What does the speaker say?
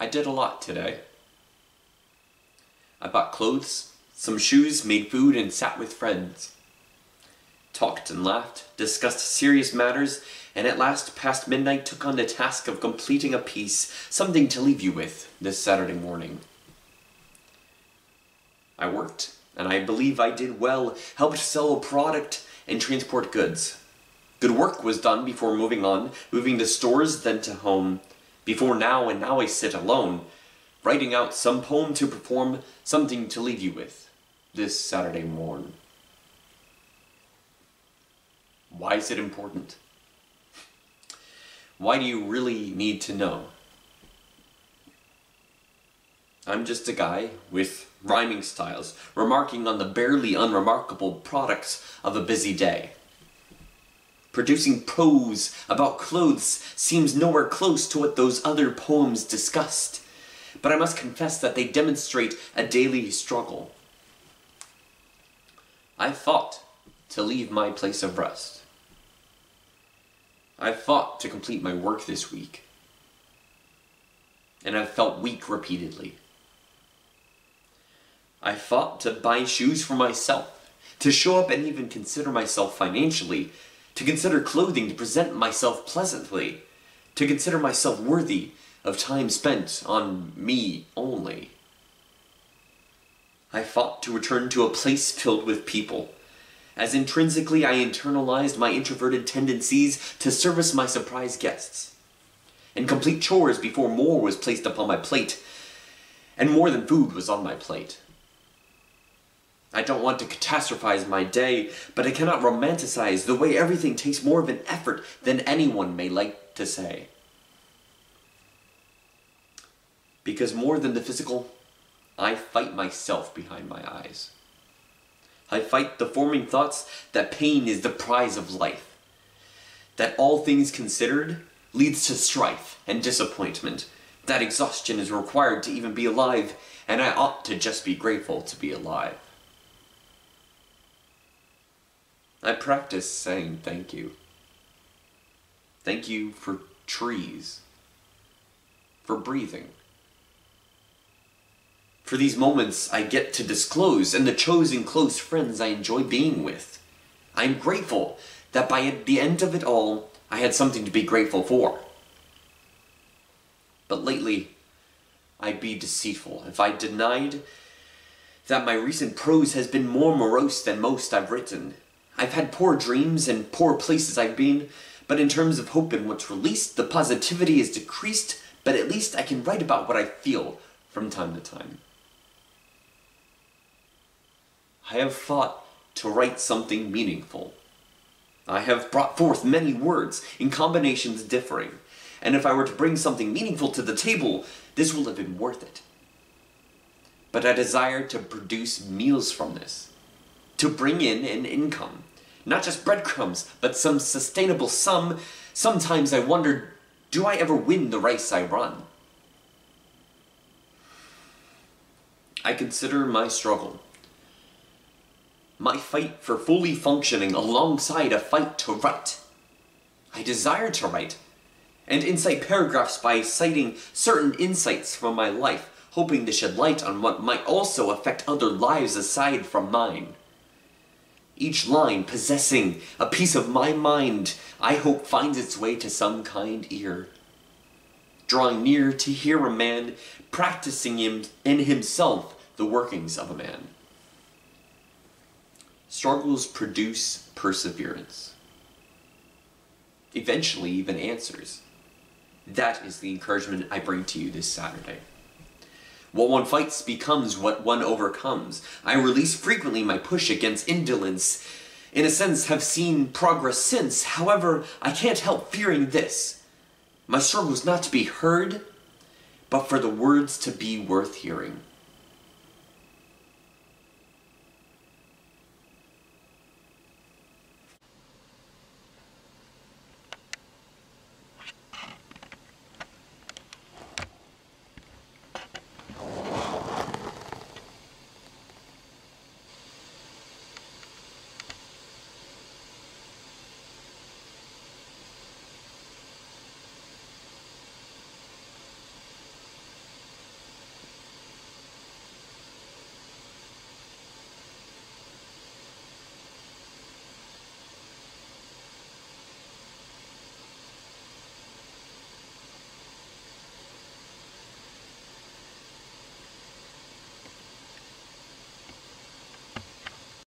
I did a lot today. I bought clothes, some shoes, made food, and sat with friends. Talked and laughed, discussed serious matters, and at last, past midnight, took on the task of completing a piece, something to leave you with this Saturday morning. I worked, and I believe I did well, helped sell a product and transport goods. Good work was done before moving on, moving to stores, then to home. Before now, and now I sit alone, writing out some poem to perform, something to leave you with this Saturday morn. Why is it important? Why do you really need to know? I'm just a guy with rhyming styles, remarking on the barely unremarkable products of a busy day. Producing prose about clothes seems nowhere close to what those other poems discussed, but I must confess that they demonstrate a daily struggle. I fought to leave my place of rest. I fought to complete my work this week, and I've felt weak repeatedly. I fought to buy shoes for myself, to show up and even consider myself financially, to consider clothing to present myself pleasantly, to consider myself worthy of time spent on me only. I fought to return to a place filled with people, as intrinsically I internalized my introverted tendencies to service my surprise guests, and complete chores before more was placed upon my plate, and more than food was on my plate. I don't want to catastrophize my day, but I cannot romanticize the way everything takes more of an effort than anyone may like to say. Because more than the physical, I fight myself behind my eyes. I fight the forming thoughts that pain is the prize of life, that all things considered leads to strife and disappointment, that exhaustion is required to even be alive, and I ought to just be grateful to be alive. I practice saying thank you. Thank you for trees, for breathing, for these moments I get to disclose and the chosen close friends I enjoy being with. I am grateful that by the end of it all, I had something to be grateful for. But lately, I'd be deceitful if I denied that my recent prose has been more morose than most I've written. I've had poor dreams and poor places I've been, but in terms of hope and what's released, the positivity is decreased, but at least I can write about what I feel from time to time. I have fought to write something meaningful. I have brought forth many words in combinations differing, and if I were to bring something meaningful to the table, this will have been worth it. But I desire to produce meals from this, to bring in an income. Not just breadcrumbs, but some sustainable sum. Sometimes I wonder, do I ever win the race I run? I consider my struggle, my fight for fully functioning alongside a fight to write. I desire to write, and incite paragraphs by citing certain insights from my life, hoping to shed light on what might also affect other lives aside from mine. Each line possessing a piece of my mind, I hope finds its way to some kind ear. Drawing near to hear a man practicing in himself the workings of a man. Struggles produce perseverance. Eventually even answers. That is the encouragement I bring to you this Saturday. What one fights becomes what one overcomes. I release frequently my push against indolence. In a sense, have seen progress since. However, I can't help fearing this. My struggle is not to be heard, but for the words to be worth hearing.